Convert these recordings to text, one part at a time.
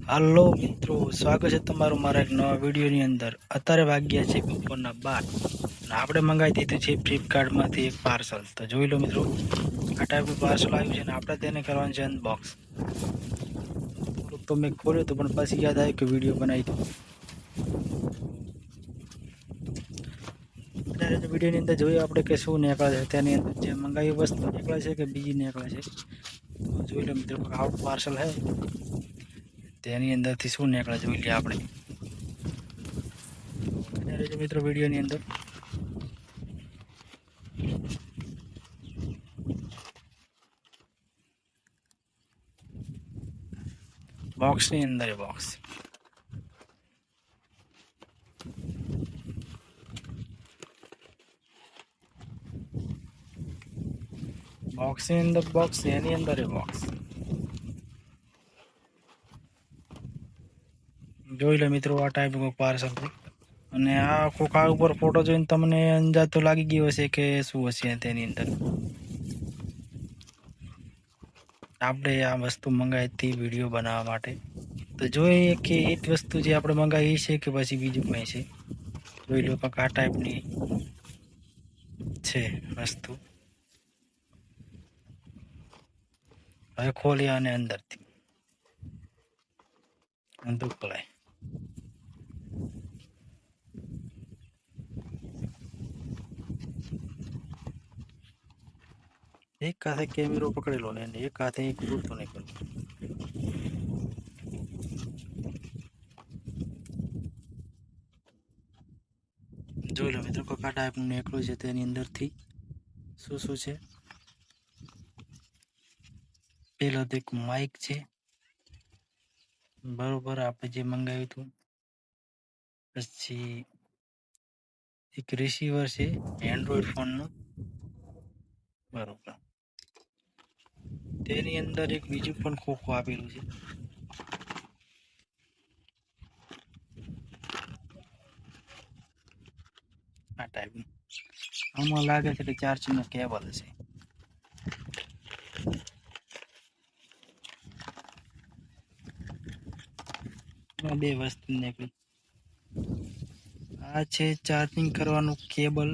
હાલો મિત્રો, સ્વાગત છે તમારું મારા એક નવા વિડીયોની અંદર। અત્યારે વાગ્યા છે બપોરના 12 અને આપણે મંગાવી દીધું છે ફ્લિપકાર્ટમાંથી એક પાર્સલ। તો જોઈ લો મિત્રો, આ ટાઈપનું પાર્સલ આવ્યું છે અને આપણે તેને કરવાનું છે અનબોક્સ। થોડુંક તો મેં ખોલ્યું હતું પણ પછી યાદ આવ્યું કે વિડીયો બનાવી દઉં। અત્યારે વિડીયોની અંદર જોઈએ આપણે કે શું નીકળે છે, તેની અંદર જે મંગાવી વસ્તુ નીકળે છે કે બીજી નીકળે છે। તો જોઈ લો મિત્રો, આઉટ પાર્સલ છે, તેની અંદરથી શું નીકળે જોઈ લઈએ આપણે। મિત્રો વિડીયોની અંદર બોક્સની અંદર બોક્સની અંદર બોક્સ, એની અંદર બોક્સ જોઈ લો મિત્રો, આ ટાઈપનું પાર્સલ છે અને આ કોકા ઉપર ફોટો જોઈને તમને અંદાજ તો લાગી ગયો હશે કે શું હશે તેની અંદર। આપણે આ વસ્તુ મંગાવી હતી વિડીયો બનાવવા માટે, તો જોઈએ કે એ જ વસ્તુ જે આપણે મંગાવી છે કે પછી બીજું કંઈ છે। જોઈ લો કંઈક આ ટાઈપની છે વસ્તુ। હવે ખોલી અને અંદરથી ખોલાય। એક હાથે કેમેરો પકડેલો ને એક હાથે એક પૂરતો નીકળ્યો। જોઈ લો મિત્રો, કોકા ટાઈપનું નીકળ્યું છે, તેની અંદરથી શું શું છે। પેલો તો એક માઇક છે, બરોબર આપણે જે મંગાવ્યું હતું। પછી એક રિસીવર છે એન્ડ્રોઈડ ફોનનું, બરોબર। તેની અંદર એક બીજું પણ ખોખું આપેલું છે, આ ટાઈપનું। આમાં લાગે છે કે ચાર્જિંગનો કેબલ છે। બે વસ્તુ નીકળી, આ છે ચાર્જિંગ કરવાનું કેબલ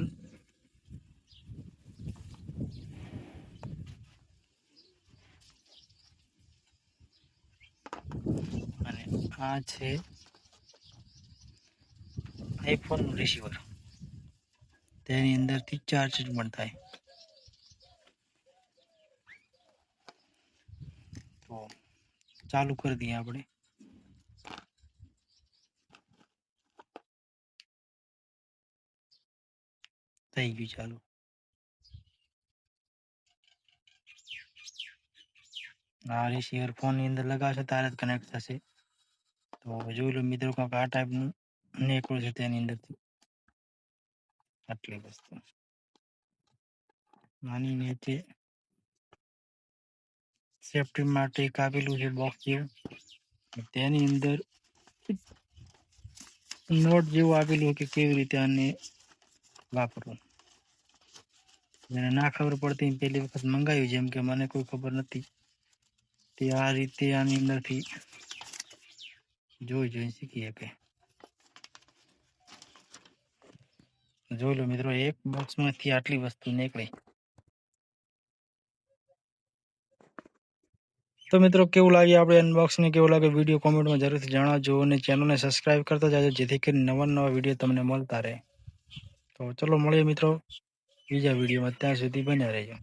અને આ છે આઈફોનનું રિસીવર, તેની અંદરથી ચાર્જ પણ થાય। તો ચાલુ કરી દઈએ આપણે। થઈ ગયું ચાલુ। આ રિસીવર ફોનની અંદર લગાવશે ત્યારે જ કનેક્ટ થશે। તો જોઈ લો મિત્રો, કંઈક આ ટાઈપનું નીકળ્યું છે તેની અંદરથી આટલી વસ્તુ। આની નીચે સેફટી માટે એક આપેલું છે બોક્સ જેવું, તેની અંદર નોટ જેવું આપેલું કે કેવી રીતે આને વાપરવું। જેને ના ખબર પડતી પહેલી વખત મંગાવ્યું, જેમ કે મને કોઈ ખબર નથી, તે આ રીતે આની અંદરથી જોઈ શીખી શકે। જોઈ લો મિત્રો, એક બોક્સમાંથી આટલી વસ્તુ નીકળી। તો મિત્રો કેવું લાગે આપણે અનબોક્સિંગ, કેવું લાગે વિડીયો કોમેન્ટમાં જરૂરથી જણાવજો અને ચેનલને સબસ્ક્રાઇબ કરતા જાજો, જેથી કરીને નવા વિડીયો તમને મળતા રહે। તો ચલો મળીએ મિત્રો બીજા વિડીયોમાં, ત્યાં સુધી બન્યા રહેજો।